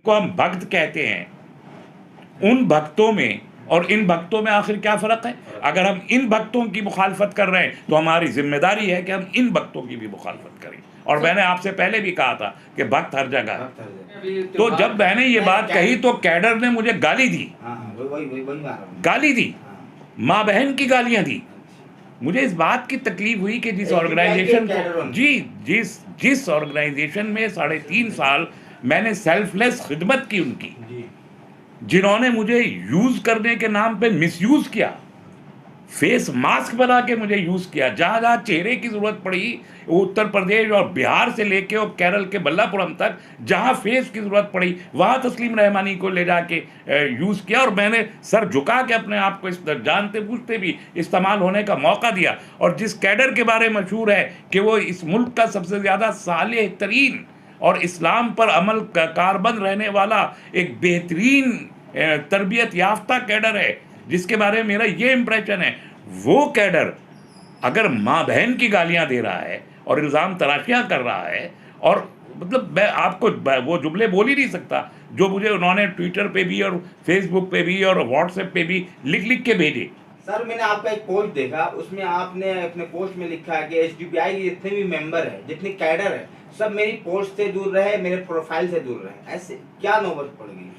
को हम भक्त कहते हैं, उन भक्तों में और इन भक्तों में आखिर क्या फ़र्क है? अगर हम इन भक्तों की मुखालफत कर रहे हैं तो हमारी जिम्मेदारी है कि हम इन भक्तों की भी मुखालफत करें। और मैंने आपसे पहले भी कहा था कि भक्त हर जगह है। तो जब मैंने ये बात कही तो कैडर ने मुझे गाली दी, गाली दी, माँ बहन की गालियां दी। मुझे इस बात की तकलीफ हुई कि जिस ऑर्गेनाइजेशन को जिस ऑर्गेनाइजेशन में 3.5 साल मैंने सेल्फलेस खिदमत की उनकी, जिन्होंने मुझे यूज करने के नाम पे मिसयूज किया, फेस मास्क बना के मुझे यूज किया, जहां जहां चेहरे की जरूरत पड़ी, उत्तर प्रदेश और बिहार से लेके और केरल के बल्लापुरम तक जहां फेस की जरूरत पड़ी वहां तस्लीम रहमानी को ले जाके यूज किया। और मैंने सर झुका के अपने आप को इस जानते बूझते भी इस्तेमाल होने का मौका दिया। और जिस कैडर के बारे में मशहूर है कि वो इस मुल्क का सबसे ज़्यादा सालेह तरीन और इस्लाम पर अमल कारबंद रहने वाला एक बेहतरीन तरबियत याफ्ता कैडर है, जिसके बारे में मेरा ये इम्प्रेशन है, वो कैडर अगर माँ बहन की गालियां दे रहा है और इल्ज़ाम तराशियां कर रहा है, और मतलब मैं आपको वो जुमले बोल ही नहीं सकता जो मुझे उन्होंने ट्विटर पे भी और फेसबुक पे भी और व्हाट्सएप पे भी लिख लिख के भेजे। सर, मैंने आपका एक पोस्ट देखा, उसमें आपने अपने पोस्ट में लिखा है कि एसडीपीआई के जितने भी मेंबर है, जितने कैडर है, सब मेरी पोस्ट से दूर रहे, मेरे प्रोफाइल से दूर रहे। ऐसे क्या नौबत पड़ गई?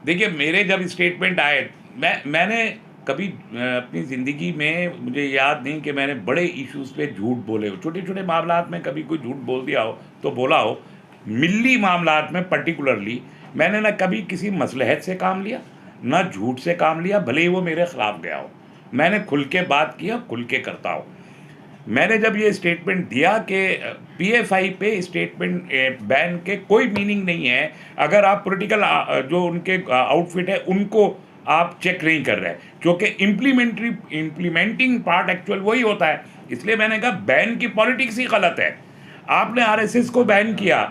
देखिए, मेरे जब स्टेटमेंट आए, मैंने कभी अपनी ज़िंदगी में, मुझे याद नहीं कि मैंने बड़े इश्यूज़ पे झूठ बोले हो। छोटे छोटे मामलात में कभी कोई झूठ बोल दिया हो तो बोला हो। मिली मामलात में पर्टिकुलरली मैंने ना कभी किसी मसलहत से काम लिया, ना झूठ से काम लिया, भले ही वो मेरे ख़िलाफ़ गया हो। मैंने खुल के बात किया, खुल के करता हूँ। मैंने जब ये स्टेटमेंट दिया कि पीएफआई पे स्टेटमेंट बैन के कोई मीनिंग नहीं है अगर आप पॉलिटिकल जो उनके आउटफिट है उनको आप चेक नहीं कर रहे, क्योंकि इम्प्लीमेंटिंग पार्ट एक्चुअल वही होता है। इसलिए मैंने कहा बैन की पॉलिटिक्स ही गलत है। आपने आरएसएस को बैन किया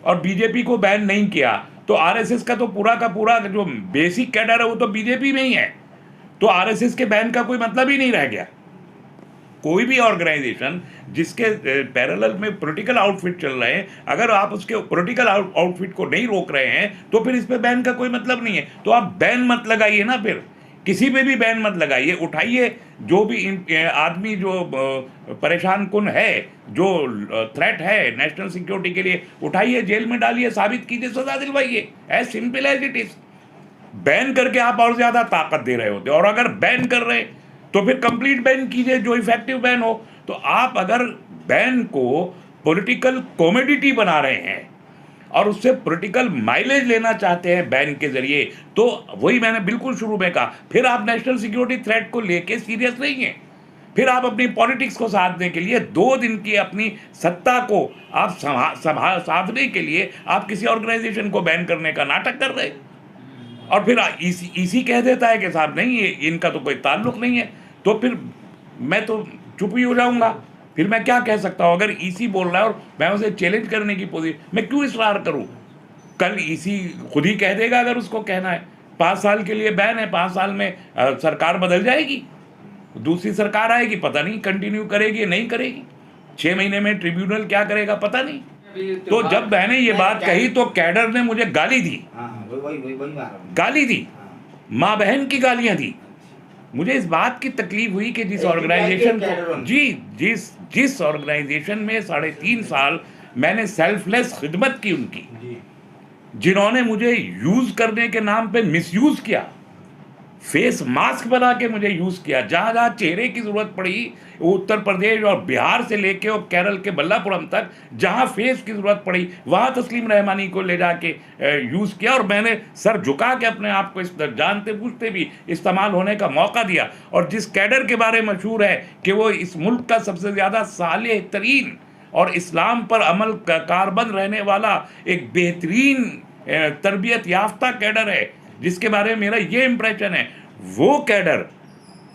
और बीजेपी को बैन नहीं किया, तो आरएसएस का पूरा जो बेसिक कैडर है वो तो बीजेपी में ही है, तो आरएसएस के बैन का कोई मतलब ही नहीं रह गया। कोई भी ऑर्गेनाइजेशन जिसके पैरेलल में पॉलिटिकल आउटफिट चल रहे हैं, अगर आप उसके पॉलिटिकल आउटफिट को नहीं रोक रहे हैं तो फिर इस पे बैन का कोई मतलब नहीं है। तो आप बैन मत लगाइए ना, फिर किसी पे भी बैन मत लगाइए। उठाइए जो भी आदमी जो परेशान कुन है, जो थ्रेट है नेशनल सिक्योरिटी के लिए, उठाइए, जेल में डालिए, साबित कीजिए, सजा दिलवाइए। As simple as it is. Ban करके आप और ज़्यादा ताकत दे रहे होते, और अगर बैन कर रहे तो फिर कंप्लीट बैन कीजिए जो इफेक्टिव बैन हो। तो आप अगर बैन को पॉलिटिकल कॉमोडिटी बना रहे हैं और उससे पॉलिटिकल माइलेज लेना चाहते हैं बैन के जरिए, तो वही मैंने बिल्कुल शुरू में कहा, फिर आप नेशनल सिक्योरिटी थ्रेट को लेके सीरियस नहीं हैं। फिर आप अपनी पॉलिटिक्स को साधने के लिए 2 दिन की अपनी सत्ता को आप साधने के लिए आप किसी ऑर्गेनाइजेशन को बैन करने का नाटक कर रहे हैं। और फिर इसी कह देता है कि साहब नहीं, इनका तो कोई ताल्लुक नहीं है, तो फिर मैं तो चुप ही हो जाऊंगा। फिर मैं क्या कह सकता हूँ? अगर ईसी बोल रहा है और मैं उसे चैलेंज करने की पोजीशन, मैं क्यों इसरार करूँ? कल ईसी खुद ही कह देगा अगर उसको कहना है। 5 साल के लिए बैन है, 5 साल में सरकार बदल जाएगी, दूसरी सरकार आएगी, पता नहीं कंटिन्यू करेगी नहीं करेगी। 6 महीने में ट्रिब्यूनल क्या करेगा पता नहीं। तो जब मैंने ये बात कही तो कैडर ने मुझे गाली दी, गाली दी, माँ बहन की गालियां दी। मुझे इस बात की तकलीफ हुई कि जिस ऑर्गेनाइजेशन को जिस ऑर्गेनाइजेशन में 3.5 साल मैंने सेल्फलेस खिदमत की उनकी, जिन्होंने मुझे यूज करने के नाम पे मिसयूज किया, फेस मास्क बना के मुझे यूज किया, जहां जहां चेहरे की जरूरत पड़ी, उत्तर प्रदेश और बिहार से लेके और केरल के बल्लापुरम तक जहां फेस की जरूरत पड़ी वहां तस्लीम रहमानी को ले जाके यूज किया। और मैंने सर झुका के अपने आप को इस जानते बूझते भी इस्तेमाल होने का मौका दिया। और जिस कैडर के बारे में मशहूर है कि वो इस मुल्क का सबसे ज़्यादा सालेह तरीन और इस्लाम पर अमल कारबंद रहने वाला एक बेहतरीन तरबियत याफ्ता कैडर है, जिसके बारे में मेरा ये इम्प्रेशन है, वो कैडर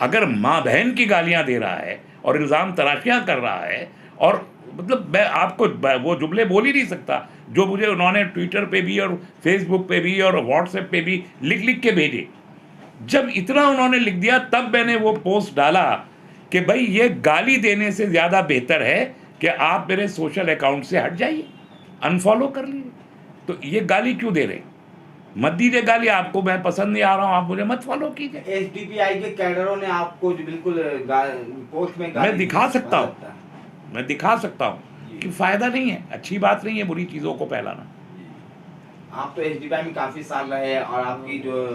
अगर माँ बहन की गालियां दे रहा है और इल्ज़ाम तराशियां कर रहा है, और मतलब मैं आपको वो जुमले बोल ही नहीं सकता जो मुझे उन्होंने ट्विटर पे भी और फेसबुक पे भी और व्हाट्सएप पे भी लिख लिख के भेजे। जब इतना उन्होंने लिख दिया तब मैंने वो पोस्ट डाला कि भाई ये गाली देने से ज़्यादा बेहतर है कि आप मेरे सोशल अकाउंट से हट जाइए, अनफॉलो कर लीजिए। तो ये गाली क्यों दे रहे हैं? मत दीजिए गाली, आपको मैं पसंद नहीं आ रहा हूँ, आप मुझे मत फॉलो कीजिए। एसडीपीआई के कैडरों ने आपको जो बिल्कुल पोस्ट में मैं दिखा सकता हूँ, लगता है। मैं दिखा सकता हूँ कि फ़ायदा नहीं है, अच्छी बात नहीं है बुरी चीज़ों को फैलाना। आप तो एसडीपीआई में काफी साल रहे और आपकी जो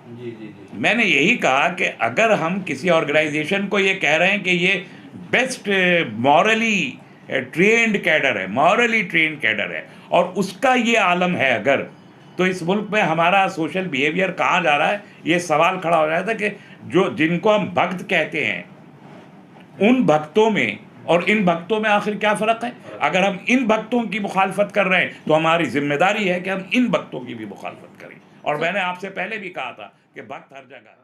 जी जी जी मैंने यही कहा कि अगर हम किसी ऑर्गेनाइजेशन को ये कह रहे हैं कि ये बेस्ट मॉरली ट्रेंड कैडर है, मॉरली ट्रेंड कैडर है, और उसका ये आलम है अगर, तो इस मुल्क में हमारा सोशल बिहेवियर कहाँ जा रहा है, ये सवाल खड़ा हो जाता है कि जो जिनको हम भक्त कहते हैं, उन भक्तों में और इन भक्तों में आखिर क्या फ़र्क है। अगर हम इन भक्तों की मुखालफत कर रहे हैं तो हमारी जिम्मेदारी है कि हम इन भक्तों की भी मुखालफत करें। और मैंने आपसे पहले भी कहा था कि भक्त हर जगह